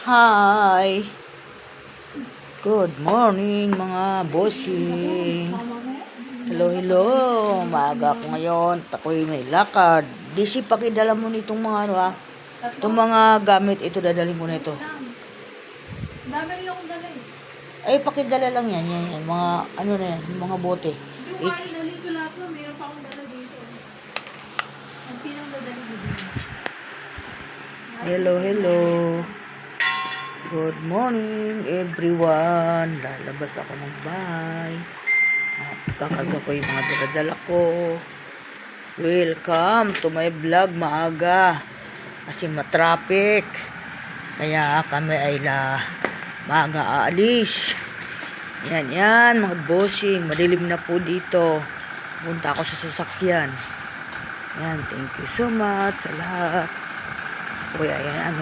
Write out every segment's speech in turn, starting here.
Hi! Good morning mga bossing. Hello. Maaga ako ngayon. Ako'y may lakad. Disi pakidala mo nitong mga itong mga gamit. Ito dadaling ko na ito. Dami rin akong dala eh. Ay, pakidala lang yan. Yan. Mga ano na yan. Mga bote. Hindi ko kain na ko lahat mo. Mayroon pa akong dala dito. Ang pinang dadali dito. Hello. Good morning everyone. Lalabas ako ng bahay. Kakarga ko yung mga daladala ko. Welcome to my vlog maaga. Kasi matraffic. Kaya kami ay maaga aalis. Yan mga bossing. Madilim na po dito. Punta ako sa sasakyan. Yan, thank you so much sa lahat. Kuya, yan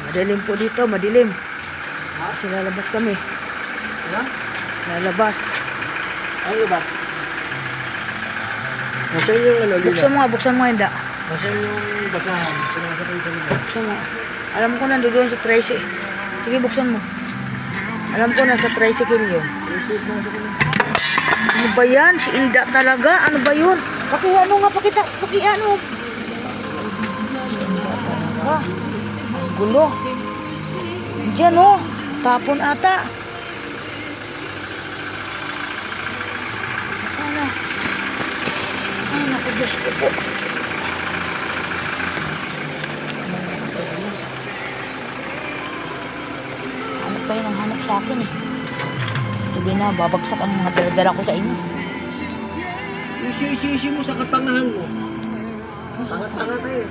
madilim po dito, madilim. Kasi lalabas kami. Lalabas. Ano ba? Nasaan yung Buksan mo hindi. Nasaan yung basahan? Sinasakay ka nila. Buksan mo. Alam ko nandoon sa tricycle. Sige, buksan mo. Alam ko nasa tricycle yun. Ano ba yan? Si Inda talaga? Ano ba yun? Pakita. Si Inda talaga. Ang gulo. Diyan tapon ata. Sana. Ay, naku, Diyos ko po. Hanap kayo ng hanap sa akin eh. Sabi na, babagsak ang mga daladala ko sa inyo. Isi mo sa katangahan mo. Tanga-tanga tayo.